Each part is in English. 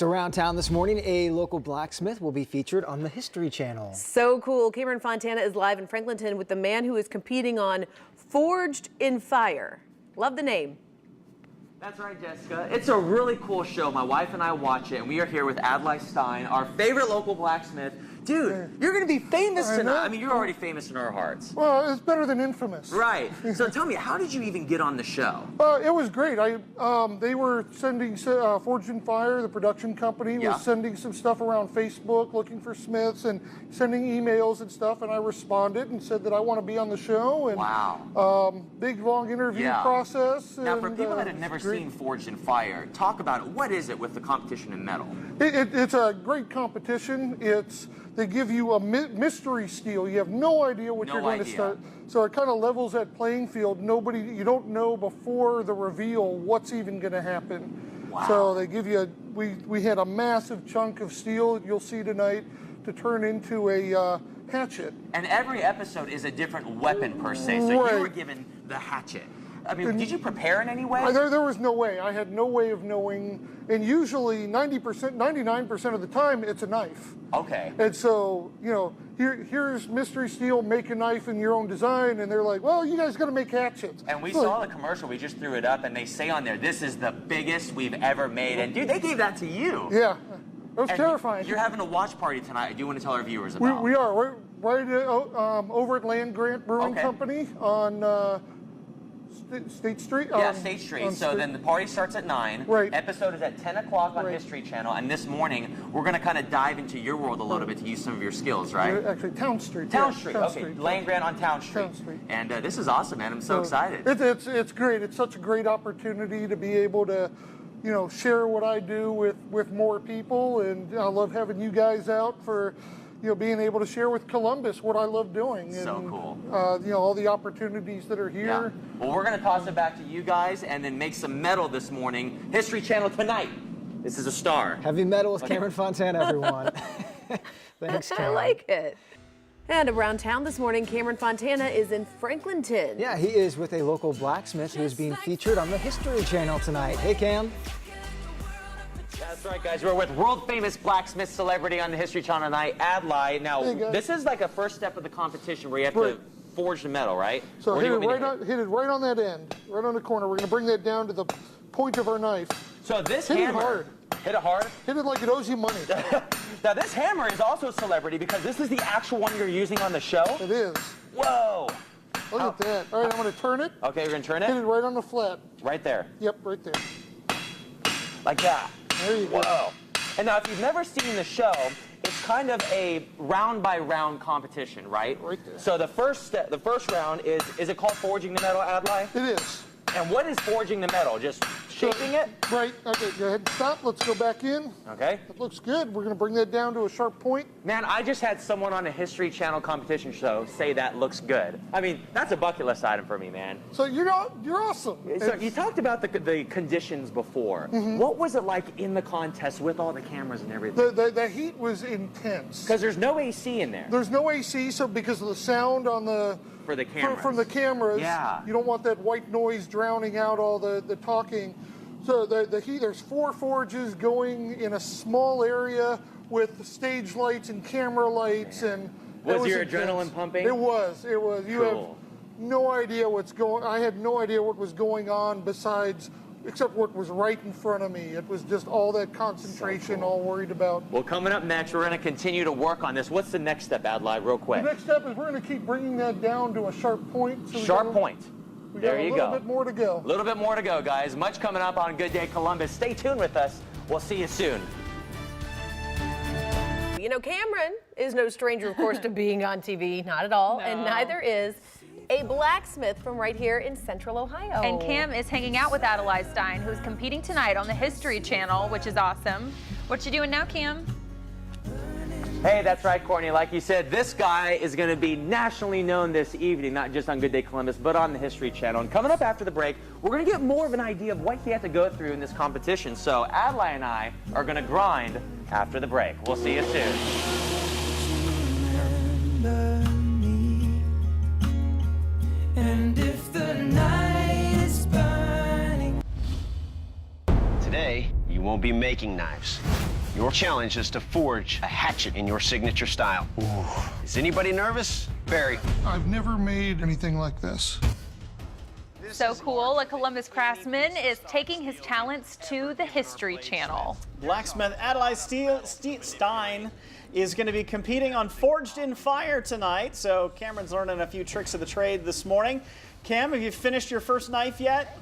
Around town this morning, a local blacksmith will be featured on the History Channel. So cool. Cameron Fontana is live in Franklinton with the man who is competing on Forged in Fire. Love the name. That's right, Jessica. It's a really cool show. My wife and I watch it, and we are here with Adlai Stein, our favorite local blacksmith. Dude, you're going to be famous tonight. I mean, you're already famous in our hearts. Well, it's better than infamous. Right. So tell me, how did you even get on the show? It was great. They were sending, Forged in Fire, the production company, was sending some stuff around Facebook, looking for smiths and sending emails and stuff, and I responded and said that I want to be on the show. And, wow. Big, long interview process. Now, and, for people that have never seen Forged in Fire, talk about it. What is it with the competition in metal? It's a great competition. They give you a mystery steel. You have no idea what you're going to start. So it kind of levels that playing field. You don't know before the reveal what's even going to happen. Wow. So they give you, we had a massive chunk of steel you'll see tonight to turn into a hatchet. And every episode is a different weppen per se. So you were given the hatchet. I mean, did you prepare in any way? There was no way. I had no way of knowing. And usually 90%, 99% of the time, it's a knife. Okay. And so, you know, here's mystery steel, make a knife in your own design. And they're like, well, you guys got to make hatchets. And we saw the commercial. We just threw it up. And they say on there, this is the biggest we've ever made. And, dude, they gave that to you. Yeah. It was terrifying. You're having a watch party tonight. I do want to tell our viewers about. We are. We're right over at Land Grant Brewing Company on... State Street? Yeah, State Street. So then the party starts at 9. Right. Episode is at 10 o'clock on History Channel. And this morning, we're going to kind of dive into your world a little bit to use some of your skills, right? Actually, Town Street. Town Street. Town okay. Street. Land Grant on Town Street. Town Street. And this is awesome, man. I'm so excited. It's great. It's such a great opportunity to be able to, you know, share what I do with more people. And I love having you guys out for... you know, being able to share with Columbus what I love doing. So and, cool. You know, all the opportunities that are here. Yeah. Well, we're going to toss it back to you guys and then make some metal this morning. History Channel tonight. This is a star. Heavy metal with Cameron Fontana, everyone. Thanks, Cameron. I like it. And around town this morning, Cameron Fontana is in Franklinton. Yeah, he is with a local blacksmith who's being featured on the History Channel tonight. Hey, Cam. That's right, guys. We're with world-famous blacksmith celebrity on the History Channel tonight, Adlai. Now, this is like a first step of the competition where you have to forge the metal, right? So hit it right on that end, right on the corner. We're going to bring that down to the point of our knife. So this hit hammer... it hard. Hit it hard? Hit it like it owes you money. Now, this hammer is also a celebrity because this is the actual one you're using on the show? It is. Whoa! Look at that. All right, I'm going to turn it. Okay, you're going to turn it? Hit it right on the flat. Right there? Yep, right there. Like that. There you go. Whoa. And now, if you've never seen the show, it's kind of a round-by-round competition, right? Right there. So the first round is it called forging the metal, Adlai? It is. And what is forging the metal? Just shaping it? Right. Okay, go ahead and stop. Let's go back in. Okay. That looks good. We're going to bring that down to a sharp point. Man, I just had someone on a History Channel competition show say that looks good. I mean, that's a bucket list item for me, man. So you're awesome. So you talked about the conditions before. What was it like in the contest with all the cameras and everything? The heat was intense. Because there's no AC in there. There's no AC, so because of the sound on the... For the cameras. From the cameras, yeah. You don't want that white noise drowning out all the talking. So the heat, there's 4 forges going in a small area with stage lights and camera lights. And was your adrenaline pumping? It was. You have no idea what's going on. I had no idea what was going on except what was right in front of me. It was just all that concentration, all worried about. Well, coming up next, we're going to continue to work on this. What's the next step, Adlai, real quick? The next step is we're going to keep bringing that down to a sharp point. So Sharp point. There you go. A little bit more to go. A little bit more to go, guys. Much coming up on Good Day Columbus. Stay tuned with us. We'll see you soon. You know, Cameron is no stranger, of course, to being on TV. Not at all. No. And neither is a blacksmith from right here in Central Ohio. And Cam is hanging out with Adlai Stein, who's competing tonight on the History Channel, which is awesome. What you doing now, Cam? Hey, that's right, Courtney. Like you said, this guy is going to be nationally known this evening, not just on Good Day Columbus, but on the History Channel. And coming up after the break, we're going to get more of an idea of what he had to go through in this competition. So Adlai and I are going to grind after the break. We'll see you soon. And if the night is burning, Today, you won't be making knives. Your challenge is to forge a hatchet in your signature style. Ooh. Is anybody nervous? Barry. I've never made anything like this. So cool. A Columbus craftsman is taking his talents to the History Channel. Blacksmith Adlai Stein is going to be competing on Forged in Fire tonight. So Cameron's learning a few tricks of the trade this morning. Cam, have you finished your first knife yet?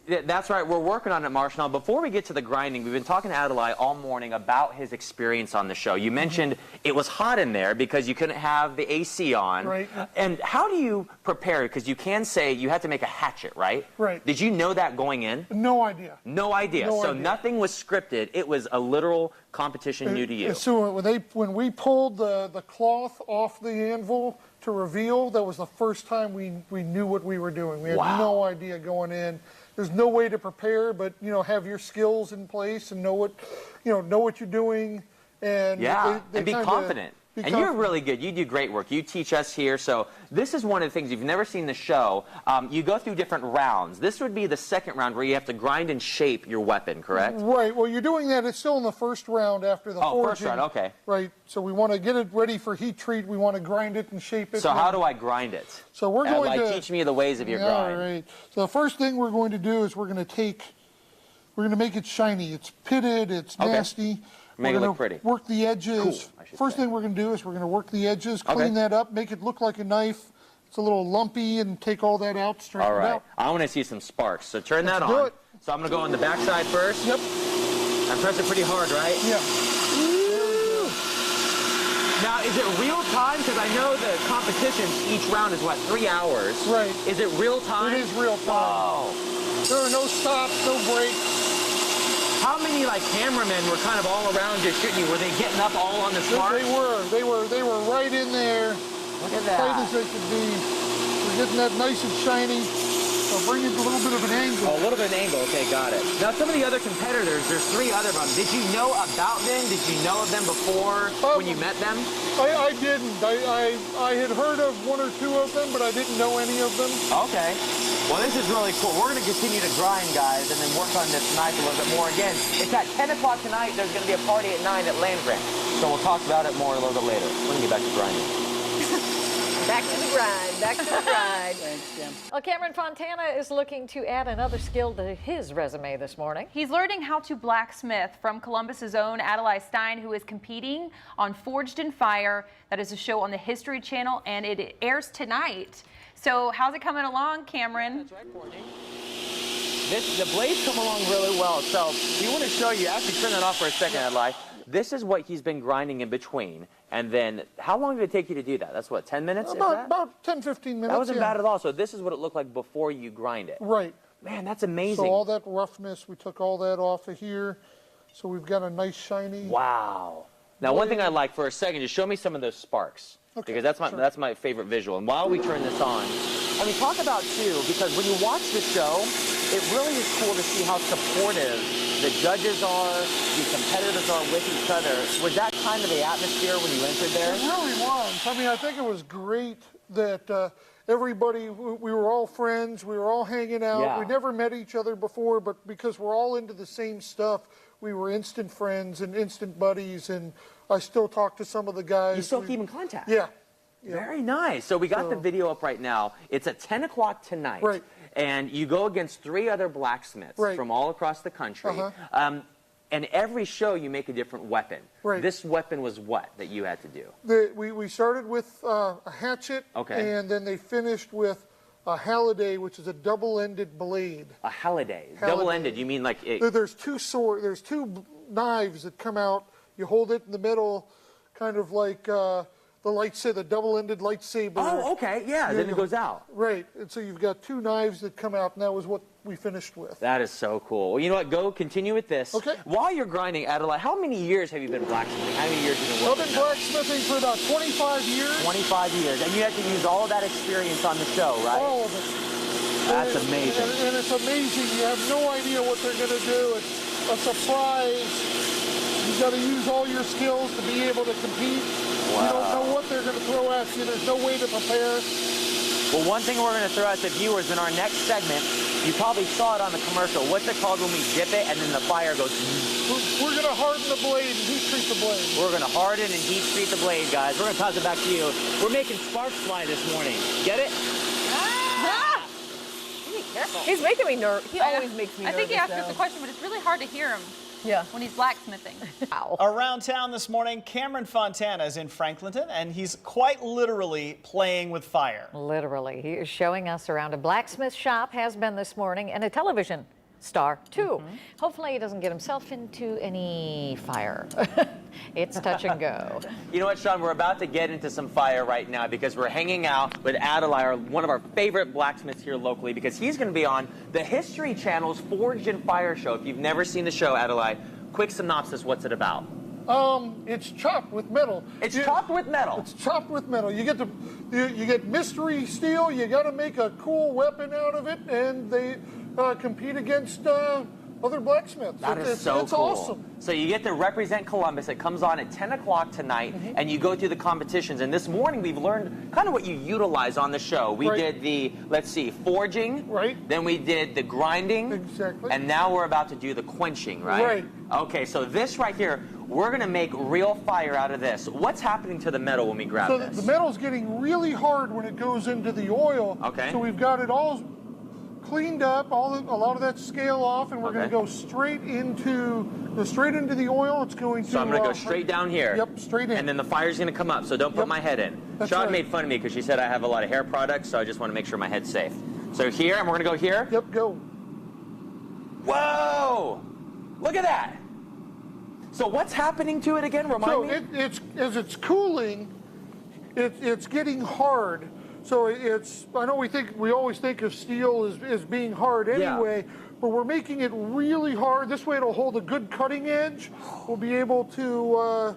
That's right. We're working on it, Marshall. Before we get to the grinding, we've been talking to Adlai all morning about his experience on the show. You mentioned it was hot in there because you couldn't have the AC on. Right. And how do you prepare? Because you can say you had to make a hatchet, right? Right. Did you know that going in? No idea. No idea. No So idea. nothing was scripted. It was a literal competition new to you. So when we pulled the cloth off the anvil to reveal, that was the first time we knew what we were doing. We had no idea going in. There's no way to prepare, but have your skills in place and know what you're doing, and and be confident. And you're really good. You do great work. You teach us here. So this is one of the things, you've never seen the show. You go through different rounds. This would be the second round where you have to grind and shape your weapon, correct? Right. Well, you're doing that. It's still in the first round after the forging. First round, okay. Right. So we want to get it ready for heat treat. We want to grind it and shape it. So how do I grind it? So we're going to teach me the ways of your grind. All right. So the first thing we're going to do is we're going to make it shiny. It's pitted. It's nasty. Make it look pretty. Work the edges. First thing we're going to do is we're going to work the edges, clean that up, make it look like a knife. It's a little lumpy, and take all that out, straighten it out. I want to see some sparks. So turn that do on. it. So I'm going to go on the back side first. Yep. I'm pressing pretty hard, right? Yeah. Now, is it real time? Because I know the competition, each round is, what, 3 hours? Right. Is it real time? It is real time. Oh. There are no stops, no breaks. How many, cameramen were kind of all around you shooting you? Were they getting up all on the sparks? They were right in there. Look at that. Tight as they could be. We're getting that nice and shiny. I'll bring it a little bit of an angle. Oh, a little bit of an angle. Okay, got it. Now, some of the other competitors, there's 3 other of them. Did you know about them? Did you know of them before when you met them? I didn't. I had heard of 1 or 2 of them, but I didn't know any of them. Okay. Well, this is really cool. We're going to continue to grind, guys, and then work on this knife a little bit more. Again, it's at 10 o'clock tonight. There's going to be a party at 9 at Land Grant. So we'll talk about it more a little bit later. We're going to get back to grinding. Back to the grind. Back to the grind. Thanks, Cam. Well, Cameron Fontana is looking to add another skill to his resume this morning. He's learning how to blacksmith from Columbus's own Adlai Stein, who is competing on Forged in Fire. That is a show on the History Channel, and it airs tonight. So how's it coming along, Cameron? That's right, Courtney. The blades come along really well. So we want to show you, actually turn that off for a second, Adlai. This is what he's been grinding in between. And then, how long did it take you to do that? That's what, 10 minutes? About 10, 15 minutes. That wasn't bad at all. So this is what it looked like before you grind it. Right. Man, that's amazing. So all that roughness, we took all that off of here. So we've got a nice shiny. Wow. Now, one thing I'd like for a second, just show me some of those sparks. Okay, because that's my favorite visual. And while we turn this on, I mean, talk about, too, because when you watch the show, it really is cool to see how supportive the judges are, the competitors are with each other. Was that kind of the atmosphere when you entered there? It really was. I mean, I think it was great that everybody, we were all friends, we were all hanging out. Yeah. We never met each other before, but because we're all into the same stuff, we were instant friends and instant buddies, and I still talk to some of the guys. You still keep in contact? Yeah. Very nice. So we got the video up right now. It's at 10 o'clock tonight. Right. And you go against 3 other blacksmiths from all across the country. And every show you make a different weapon. Right. This weapon was what that you had to do? We started with a hatchet, and then they finished with a halliday, which is a double-ended blade. A halliday. Double-ended. You mean like it... There's 2 knives that come out. You hold it in the middle, kind of like the double-ended lightsaber. Oh, okay. Yeah, then it goes out. Right. And so you've got 2 knives that come out, and that was what we finished with. That is so cool. Well, you know what? Go continue with this. Okay. While you're grinding, Adlai, how many years have you been blacksmithing? How many years have you been working? I've been blacksmithing for about 25 years. 25 years. And you had to use all of that experience on the show, right? All of it. That's amazing. And it's amazing. You have no idea what they're going to do. It's a surprise. You've got to use all your skills to be able to compete. Wow. You don't know what they're going to throw at you. There's no way to prepare. Well, one thing we're going to throw at the viewers in our next segment You probably saw it on the commercial. What's it called when we dip it and then the fire goes? We're going to harden the blade and heat treat the blade. We're going to harden and heat treat the blade, guys. We're going to toss it back to you. We're making sparks fly this morning. Get it? Ah! Be careful. He's making me nervous. He always makes me nervous. I think he asked us a question, but it's really hard to hear him. Yeah. When he's blacksmithing. Wow. Around town this morning, Cameron Fontana is in Franklinton, and he's quite literally playing with fire. Literally. He is showing us around a blacksmith shop, has been this morning, and a television star, too. Hopefully he doesn't get himself into any fire. It's touch and go. You know what, Sean? We're about to get into some fire right now because we're hanging out with Adlai, one of our favorite blacksmiths here locally, because he's going to be on the History Channel's Forged in Fire show. If you've never seen the show, Adlai, quick synopsis, what's it about? It's chopped with metal. It's chopped with metal. It's chopped with metal. You get mystery steel. You got to make a cool weapon out of it, and they compete against other blacksmiths. It's cool. Awesome. So you get to represent Columbus. It comes on at 10 o'clock tonight, and you go through the competitions. And this morning we've learned kind of what you utilize on the show. We did the, let's see, forging. Right. Then we did the grinding. Exactly. And now we're about to do the quenching, right? Right. Okay, so this right here, we're going to make real fire out of this. What's happening to the metal when we grab this? So the metal's getting really hard when it goes into the oil. Okay. So we've got it all cleaned up, a lot of that scale off, and we're going to go straight into the oil. It's going to. So I'm going to go straight down here. Yep, straight in. And then the fire's going to come up. So don't put my head in. Sean made fun of me because she said I have a lot of hair products, so I just want to make sure my head's safe. So here, and we're going to go here. Yep, go. Whoa! Look at that. So what's happening to it again? Remind me. As it's cooling, it's getting hard. So I know we always think of steel as being hard anyway, but we're making it really hard. This way it'll hold a good cutting edge. We'll be able to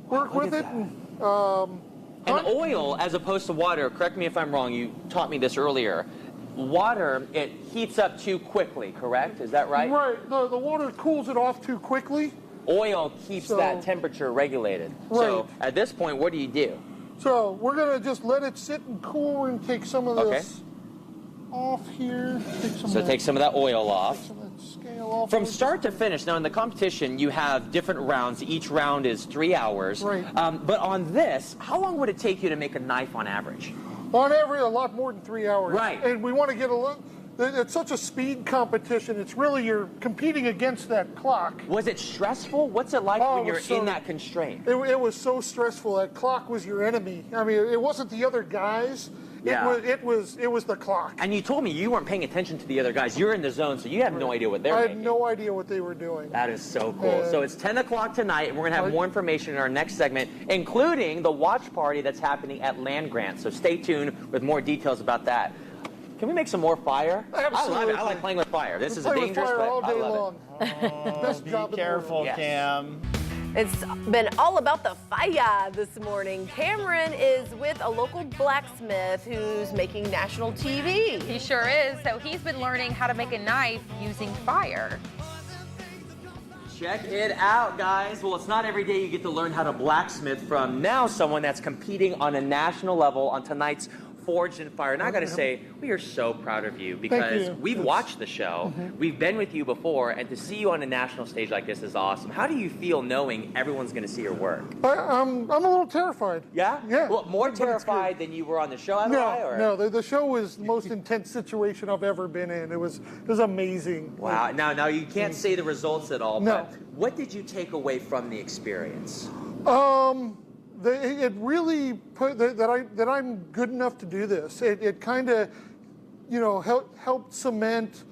work with it. And oil, as opposed to water, correct me if I'm wrong, you taught me this earlier. Water, it heats up too quickly, correct? Is that right? Right. The water cools it off too quickly. Oil keeps that temperature regulated. Right. So at this point, what do you do? So we're going to just let it sit and cool and take some of this off here. Take some of that oil off. Take some of that scale off. From start to finish, now in the competition, you have different rounds. Each round is 3 hours. Right. But on this, how long would it take you to make a knife on average? On average, a lot more than 3 hours. Right. And we want to get it's such a speed competition. It's really, you're competing against that clock. Was it stressful? What's it like when you're in that constraint? It was so stressful. That clock was your enemy. I mean, it wasn't the other guys. Yeah. It was the clock. And you told me you weren't paying attention to the other guys. You're in the zone, so you have no idea what they're making. I had no idea what they were doing. That is so cool. So it's 10 o'clock tonight, and we're going to have more information in our next segment, including the watch party that's happening at Land Grant. So stay tuned with more details about that. Can we make some more fire? Absolutely. I love it. I like playing with fire. This is dangerous, but all day I love long. it. Best job Be careful, Yes. Cam. It's been all about the fire this morning. Cameron is with a local blacksmith who's making national TV. He sure is. So he's been learning how to make a knife using fire. Check it out, guys. Well, it's not every day you get to learn how to blacksmith from someone that's competing on a national level on tonight's Forged in Fire. And I got to say, we are so proud of you because we've watched the show. We've been with you before, and to see you on a national stage like this is awesome. How do you feel knowing everyone's going to see your work? I'm a little terrified. Yeah? Yeah. Well, more terrified than you were on the show, No, the show was the most intense situation I've ever been in. It was amazing. Wow. Now you can't say the results at all, but what did you take away from the experience? It really put that I'm good enough to do this. It kind of, helped cement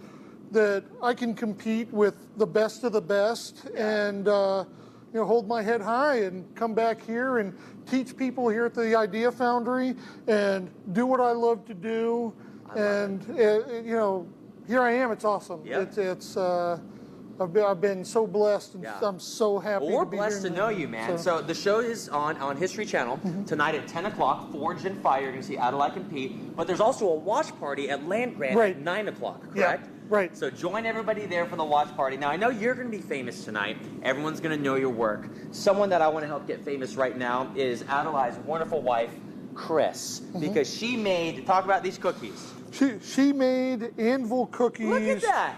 that I can compete with the best of the best, and hold my head high and come back here and teach people here at the Idea Foundry and do what I love to do. Here I am. It's awesome. Yep. I've been so blessed, and I'm so happy to be here. We're blessed to know you, man. So the show is on History Channel tonight at 10 o'clock, Forged in Fire. You're going to see Adlai compete. But there's also a watch party at Land Grant at 9 o'clock, correct? Yeah, right. So join everybody there for the watch party. Now, I know you're going to be famous tonight. Everyone's going to know your work. Someone that I want to help get famous right now is Adlai's wonderful wife, Chris, because she made, talk about these cookies. She made anvil cookies. Look at that.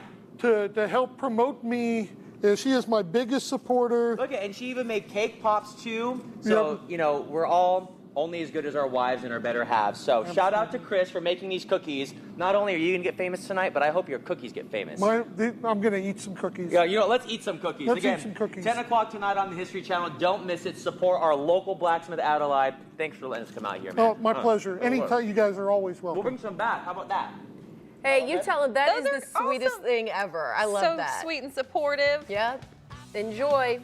To help promote me. She is my biggest supporter. Look at, and she even made cake pops too. So, you know, we're all only as good as our wives and our better halves. So shout out to Chris for making these cookies. Not only are you going to get famous tonight, but I hope your cookies get famous. I'm going to eat some cookies. Yeah, you know, let's eat some cookies. Let's Again, eat some cookies. 10 o'clock tonight on the History Channel. Don't miss it. Support our local blacksmith Adelaide. Thanks for letting us come out here, man. Oh, my pleasure. Anytime, you guys are always welcome. We'll bring some back. How about that? Hey, you tell him that Those is the are sweetest awesome. thing ever. I love So that. sweet and supportive. Yeah. Enjoy.